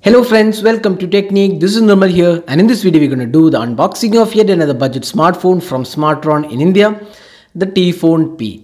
Hello friends, welcome to Technique. This is Nirmal here, and in this video we're going to do the unboxing of yet another budget smartphone from Smartron in India, the t.Phone P.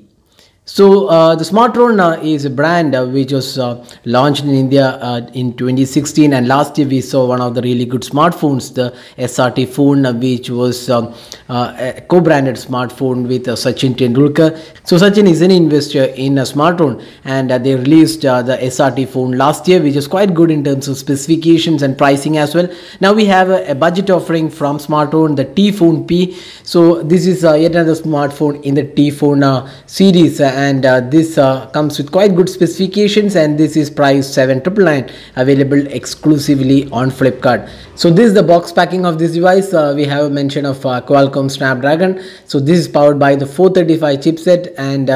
So the Smartron is a brand which was launched in India in 2016, and last year we saw one of the really good smartphones, the SRT phone, which was a co-branded smartphone with Sachin Tendulkar. So Sachin is an investor in Smartron, and they released the SRT phone last year, which is quite good in terms of specifications and pricing as well. Now we have a budget offering from Smartron, the t.Phone P. So this is yet another smartphone in the t.Phone series. And this comes with quite good specifications, and this is priced 799, available exclusively on Flipkart. So this is the box packing of this device. We have a mention of Qualcomm Snapdragon. So this is powered by the 435 chipset, and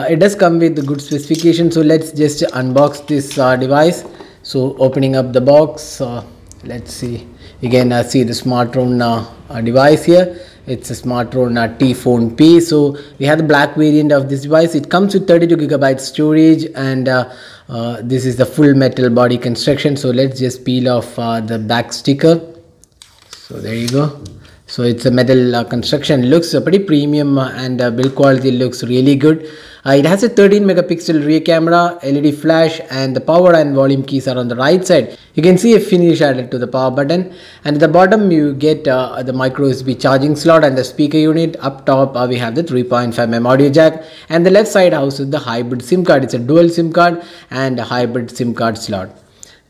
it does come with the good specifications. So let's just unbox this device. So opening up the box, let's see. You can see the Smartron device here. It's a Smartron t.Phone P. So we have the black variant of this device. It comes with 32GB storage, and this is the full metal body construction. So let's just peel off the back sticker. So there you go. So it's a metal construction. Looks pretty premium, and build quality looks really good. It has a 13 megapixel rear camera, LED flash, and the power and volume keys are on the right side. You can see a finish added to the power button, and at the bottom you get the micro USB charging slot and the speaker unit. Up top we have the 3.5mm audio jack, and the left side houses the hybrid SIM card. It's a dual SIM card and a hybrid SIM card slot.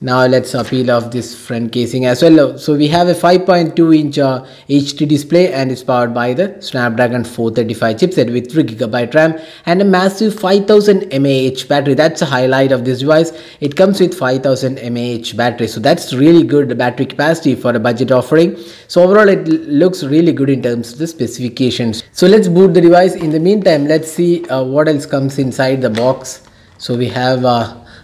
Now let's peel off this front casing as well. So we have a 5.2-inch HD display, and it's powered by the Snapdragon 435 chipset with 3GB RAM and a massive 5000 mAh battery. That's a highlight of this device. It comes with 5000 mAh battery, so that's really good battery capacity for a budget offering. So overall it looks really good in terms of the specifications. So let's boot the device. In the meantime, let's see what else comes inside the box. So we have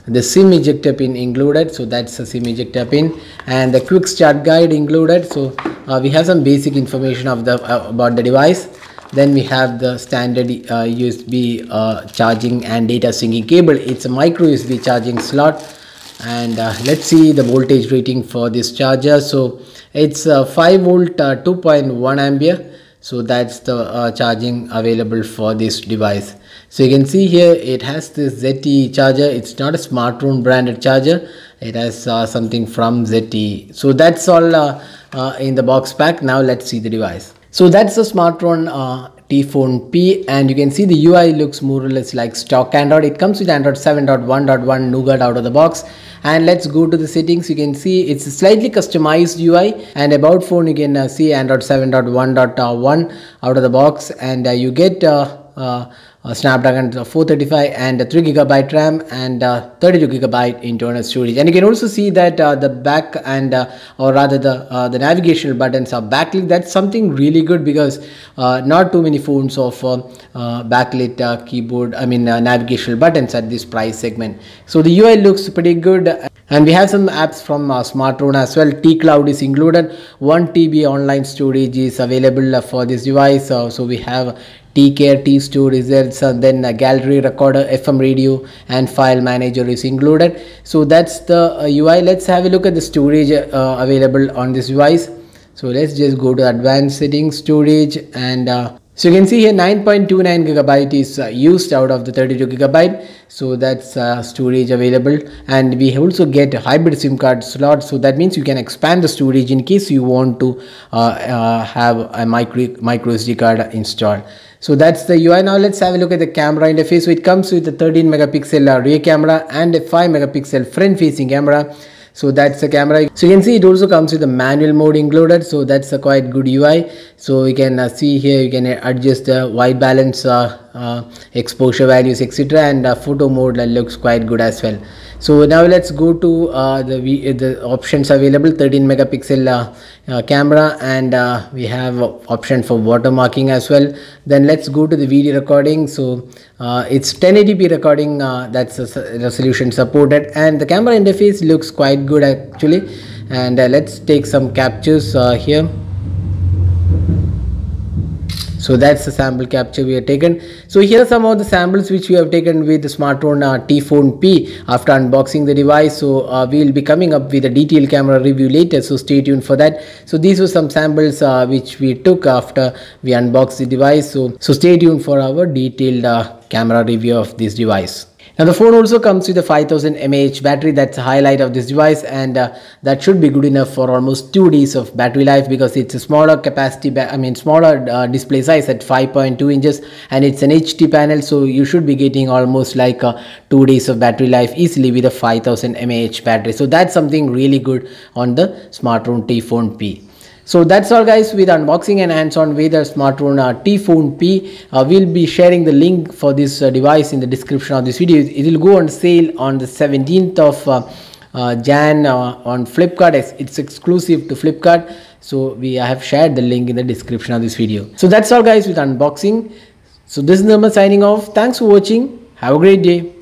the SIM ejector pin included, so that's a SIM ejector pin, and the quick start guide included. So we have some basic information of the about the device. Then we have the standard USB charging and data syncing cable. It's a micro USB charging slot, and let's see the voltage rating for this charger. So it's 5 volt 2.1 ampere. So that's the charging available for this device. So you can see here it has this ZTE charger. It's not a Smartron branded charger. It has something from ZTE. So that's all in the box pack. Now let's see the device. So that's the Smartron t.Phone P, and you can see the UI looks more or less like stock Android. It comes with Android 7.1.1 Nougat out of the box. And let's go to the settings. You can see it's a slightly customized UI, and about phone you can see Android 7.1.1 out of the box, and you get Snapdragon 435 and 3GB RAM and 32GB internal storage. And you can also see that the back and or rather the navigational buttons are backlit. That's something really good, because not too many phones offer backlit keyboard, navigational buttons at this price segment. So the UI looks pretty good. And we have some apps from Smartron as well. T-Cloud is included. 1 TB online storage is available for this device. So we have T-Care, T-Store results, and then a gallery recorder, FM radio, and file manager is included. So that's the UI. Let's have a look at the storage available on this device. So let's just go to advanced settings, storage, and so you can see here 9.29GB is used out of the 32GB. So that's storage available, and we also get a hybrid SIM card slot. So that means you can expand the storage in case you want to have a micro SD card installed. So that's the UI. Now let's have a look at the camera interface. So it comes with a 13 megapixel rear camera and a 5 megapixel front facing camera. So that's the camera. So you can see it also comes with a manual mode included. So that's a quite good UI. So you can see here you can adjust the white balance, exposure values, etc., and photo mode looks quite good as well. So now let's go to the options available. 13 megapixel camera, and we have option for watermarking as well. Then let's go to the video recording. So it's 1080p recording, that's the resolution supported, and the camera interface looks quite good actually. And let's take some captures here. So that's the sample capture we have taken. So here are some of the samples which we have taken with the Smartron t.Phone P after unboxing the device. So we will be coming up with a detailed camera review later, so stay tuned for that. So these were some samples which we took after we unboxed the device. So stay tuned for our detailed camera review of this device. Now the phone also comes with a 5000 mAh battery. That's the highlight of this device, and that should be good enough for almost 2 days of battery life, because it's a smaller capacity, smaller display size at 5.2 inches, and it's an HD panel, so you should be getting almost like 2 days of battery life easily with a 5000 mAh battery. So that's something really good on the Smartron t.Phone P. So that's all guys with unboxing and hands-on with the Smartron t.Phone P. We'll be sharing the link for this device in the description of this video. It will go on sale on the 17th of Jan on Flipkart. It's exclusive to Flipkart. So we have shared the link in the description of this video. So that's all guys with unboxing. So this is Nirmal signing off. Thanks for watching. Have a great day.